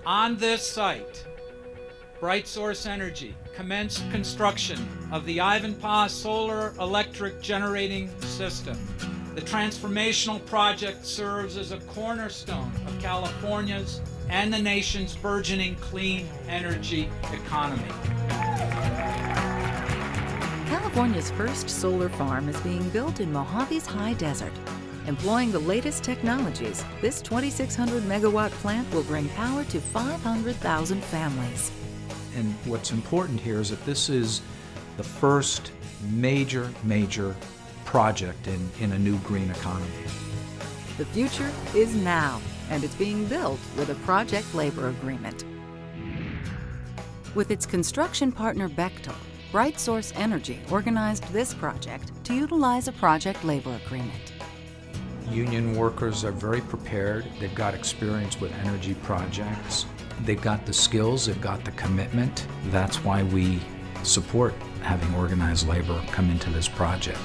On this site, Bright Source Energy commenced construction of the Ivanpah Solar Electric Generating System. The transformational project serves as a cornerstone of California's and the nation's burgeoning clean energy economy. California's first solar farm is being built in Mojave's high desert. Employing the latest technologies, this 2,600 megawatt plant will bring power to 500,000 families. And what's important here is that this is the first major project in a new green economy. The future is now, and it's being built with a project labor agreement. With its construction partner Bechtel, Bright Source Energy organized this project to utilize a project labor agreement. Union workers are very prepared. They've got experience with energy projects. They've got the skills, they've got the commitment. That's why we support having organized labor come into this project.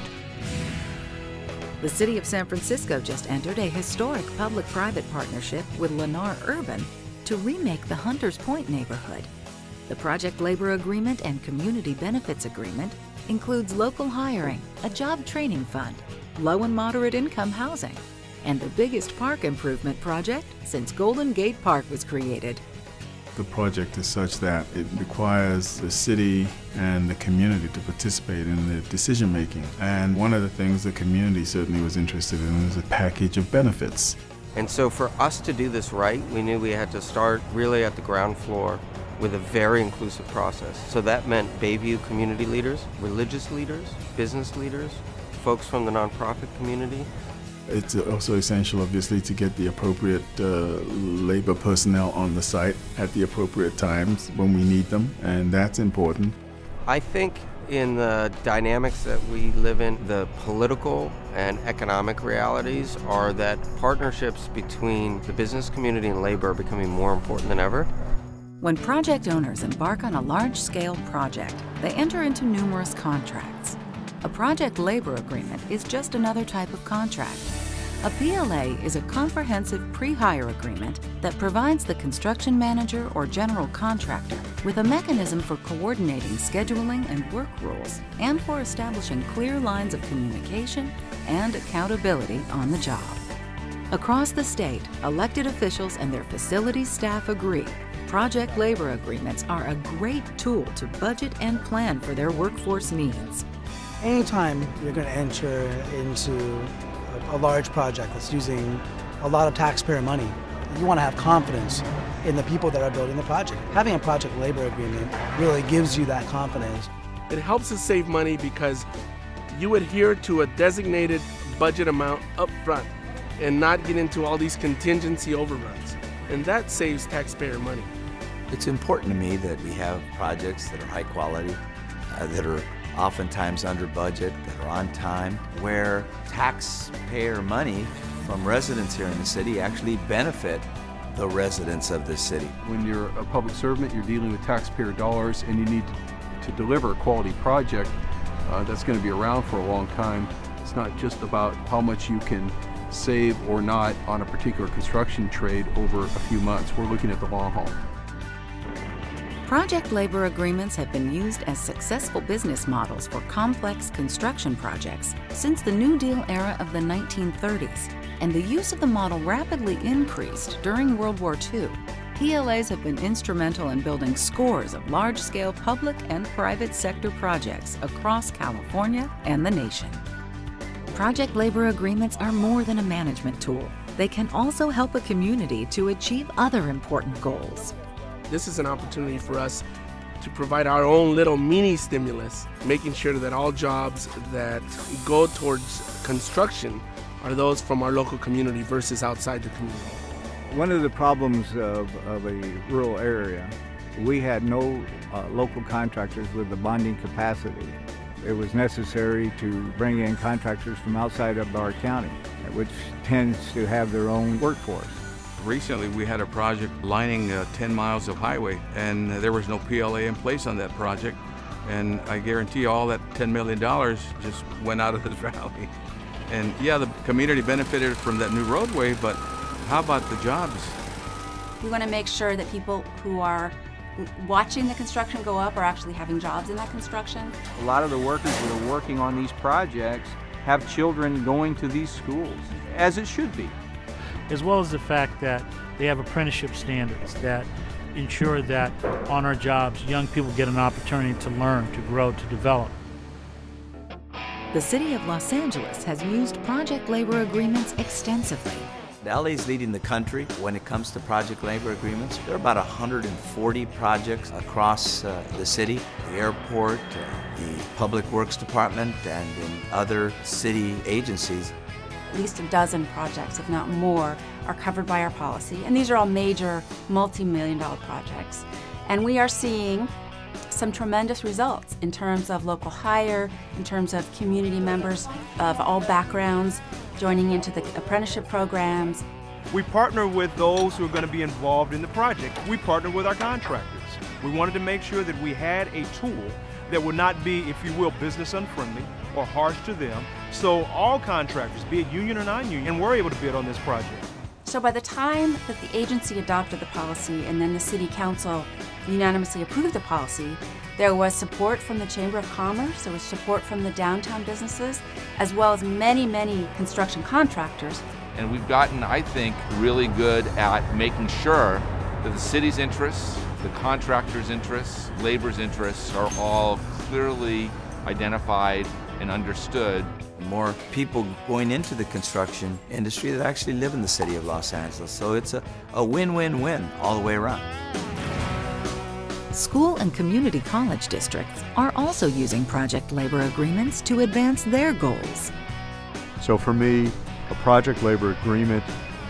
The City of San Francisco just entered a historic public-private partnership with Lennar Urban to remake the Hunters Point neighborhood. The project labor agreement and community benefits agreement includes local hiring, a job training fund, low and moderate income housing, and the biggest park improvement project since Golden Gate Park was created. The project is such that it requires the city and the community to participate in the decision making. And one of the things the community certainly was interested in is a package of benefits. And so for us to do this right, we knew we had to start really at the ground floor with a very inclusive process. So that meant Bayview community leaders, religious leaders, business leaders, folks from the nonprofit community. It's also essential, obviously, to get the appropriate labor personnel on the site at the appropriate times when we need them, and that's important. I think in the dynamics that we live in, the political and economic realities are that partnerships between the business community and labor are becoming more important than ever. When project owners embark on a large-scale project, they enter into numerous contracts. A project labor agreement is just another type of contract. A PLA is a comprehensive pre-hire agreement that provides the construction manager or general contractor with a mechanism for coordinating scheduling and work rules and for establishing clear lines of communication and accountability on the job. Across the state, elected officials and their facilities staff agree project labor agreements are a great tool to budget and plan for their workforce needs. Anytime you're going to enter into a large project that's using a lot of taxpayer money, you want to have confidence in the people that are building the project. Having a project labor agreement really gives you that confidence. It helps us save money because you adhere to a designated budget amount up front and not get into all these contingency overruns. And that saves taxpayer money. It's important to me that we have projects that are high quality, that are oftentimes under budget, that are on time, where taxpayer money from residents here in the city actually benefit the residents of this city. When you're a public servant, you're dealing with taxpayer dollars and you need to deliver a quality project that's going to be around for a long time. It's not just about how much you can save or not on a particular construction trade over a few months. We're looking at the long haul. Project labor agreements have been used as successful business models for complex construction projects since the New Deal era of the 1930s, and the use of the model rapidly increased during World War II. PLAs have been instrumental in building scores of large-scale public and private sector projects across California and the nation. Project labor agreements are more than a management tool. They can also help a community to achieve other important goals. This is an opportunity for us to provide our own little mini stimulus, making sure that all jobs that go towards construction are those from our local community versus outside the community. One of the problems of a rural area, we had no local contractors with the bonding capacity. It was necessary to bring in contractors from outside of our county, which tends to have their own workforce. Recently, we had a project lining 10 miles of highway, and there was no PLA in place on that project. And I guarantee all that $10 million just went out of this valley. And yeah, the community benefited from that new roadway, but how about the jobs? We want to make sure that people who are watching the construction go up are actually having jobs in that construction. A lot of the workers that are working on these projects have children going to these schools, as it should be. As well as the fact that they have apprenticeship standards that ensure that on our jobs, young people get an opportunity to learn, to grow, to develop. The City of Los Angeles has used project labor agreements extensively. LA is leading the country when it comes to project labor agreements. There are about 140 projects across the city, the airport, the Public Works Department, and in other city agencies. At least a dozen projects, if not more, are covered by our policy. And these are all major multi-million-dollar projects. And we are seeing some tremendous results in terms of local hire, in terms of community members of all backgrounds joining into the apprenticeship programs. We partner with those who are going to be involved in the project. We partner with our contractors. We wanted to make sure that we had a tool that would not be, if you will, business unfriendly or harsh to them. So all contractors, be it union or non-union, were able to bid on this project. So by the time that the agency adopted the policy and then the City Council unanimously approved the policy, there was support from the Chamber of Commerce, there was support from the downtown businesses, as well as many, many construction contractors. And we've gotten, I think, really good at making sure that the city's interests, the contractors' interests, labor's interests are all clearly identified and understood. More people going into the construction industry that actually live in the city of Los Angeles. So it's a win-win-win all the way around. School and community college districts are also using project labor agreements to advance their goals. So for me, a project labor agreement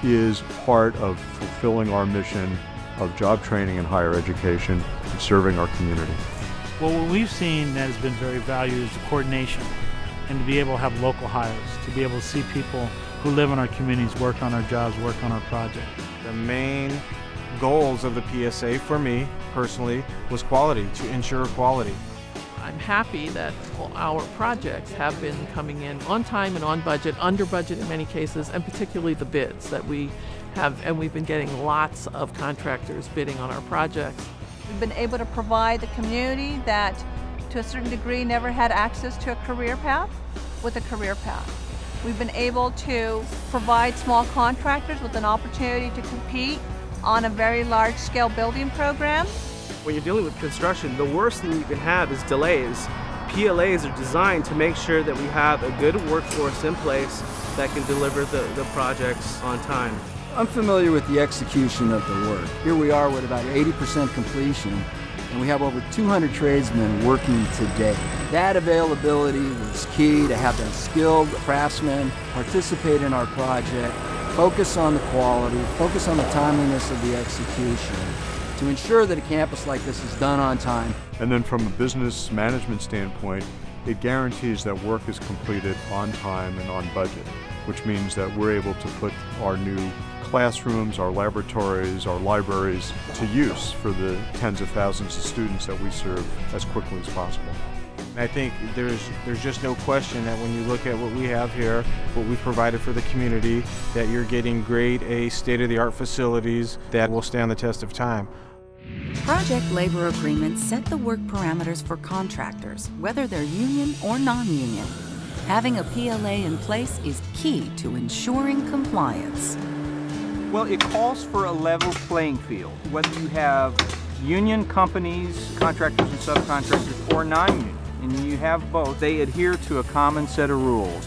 is part of fulfilling our mission of job training and higher education and serving our community. Well, what we've seen that has been very valued is the coordination and to be able to have local hires, to be able to see people who live in our communities work on our jobs, work on our project. The main goals of the PSA for me personally was quality, to ensure quality. I'm happy that our projects have been coming in on time and on budget, under budget in many cases, and particularly the bids that we have, and we've been getting lots of contractors bidding on our projects. We've been able to provide the community that to a certain degree never had access to a career path with a career path. We've been able to provide small contractors with an opportunity to compete on a very large-scale building program. When you're dealing with construction, the worst thing you can have is delays. PLAs are designed to make sure that we have a good workforce in place that can deliver the projects on time. I'm familiar with the execution of the work. Here we are with about 80% completion, and we have over 200 tradesmen working today. That availability is key to have that skilled craftsmen participate in our project, focus on the quality, focus on the timeliness of the execution, to ensure that a campus like this is done on time. And then from a business management standpoint, it guarantees that work is completed on time and on budget, which means that we're able to put our new classrooms, our laboratories, our libraries to use for the tens of thousands of students that we serve as quickly as possible. I think there's just no question that when you look at what we have here, what we've provided for the community, that you're getting grade A state-of-the-art facilities that will stand the test of time. Project labor agreements set the work parameters for contractors, whether they're union or non-union. Having a PLA in place is key to ensuring compliance. Well, it calls for a level playing field, whether you have union companies, contractors and subcontractors, or non-union, and you have both. They adhere to a common set of rules.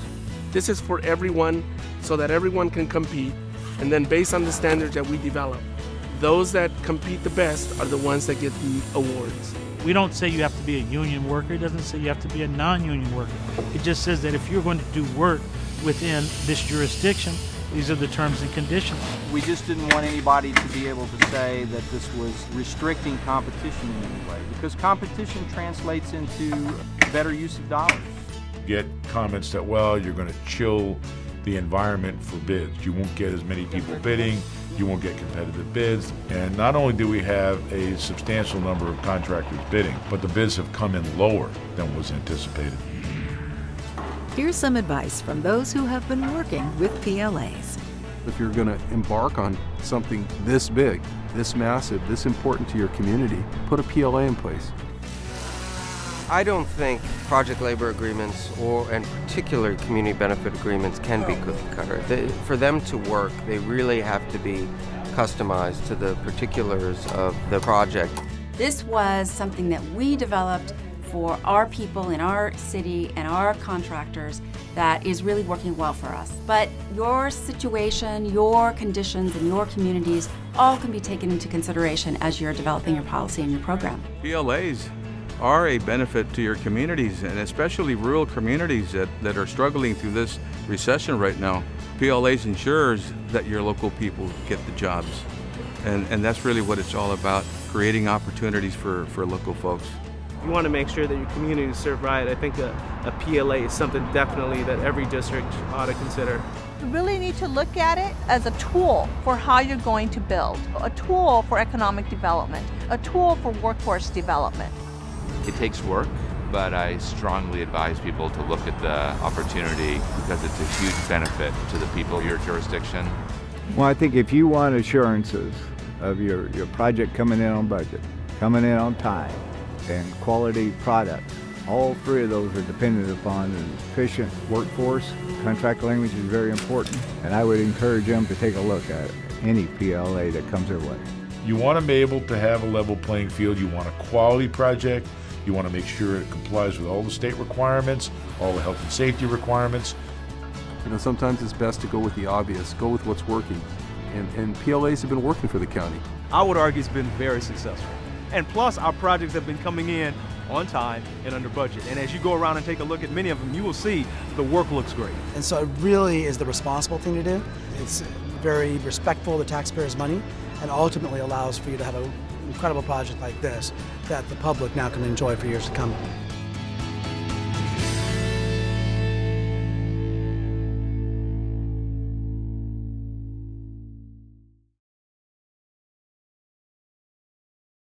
This is for everyone so that everyone can compete, and then based on the standards that we develop, those that compete the best are the ones that get the awards. We don't say you have to be a union worker. It doesn't say you have to be a non-union worker. It just says that if you're going to do work within this jurisdiction, these are the terms and conditions. We just didn't want anybody to be able to say that this was restricting competition in any way, because competition translates into better use of dollars. Get comments that, well, you're going to chill the environment for bids. You won't get as many people bidding, you won't get competitive bids. And not only do we have a substantial number of contractors bidding, but the bids have come in lower than was anticipated. Here's some advice from those who have been working with PLAs. If you're going to embark on something this big, this massive, this important to your community, put a PLA in place. I don't think project labor agreements and particularly community benefit agreements can be cookie cutter. For them to work, they really have to be customized to the particulars of the project. This was something that we developed for our people in our city and our contractors that is really working well for us. But your situation, your conditions, and your communities all can be taken into consideration as you're developing your policy and your program. PLAs are a benefit to your communities, and especially rural communities that are struggling through this recession right now. PLAs ensures that your local people get the jobs. And that's really what it's all about, creating opportunities for local folks. If you want to make sure that your community is served right, I think a PLA is something definitely that every district ought to consider. You really need to look at it as a tool for how you're going to build, a tool for economic development, a tool for workforce development. It takes work, but I strongly advise people to look at the opportunity because it's a huge benefit to the people of your jurisdiction. Well, I think if you want assurances of your project coming in on budget, coming in on time, and quality products, all three of those are dependent upon an efficient workforce. Contract language is very important, and I would encourage them to take a look at any PLA that comes their way. You want to be able to have a level playing field. You want a quality project. You want to make sure it complies with all the state requirements, all the health and safety requirements. You know, sometimes it's best to go with the obvious, go with what's working. And PLAs have been working for the county. I would argue it's been very successful. And plus, our projects have been coming in on time and under budget. And as you go around and take a look at many of them, you will see the work looks great. And so it really is the responsible thing to do. It's very respectful of the taxpayers' money and ultimately allows for you to have an incredible project like this that the public now can enjoy for years to come.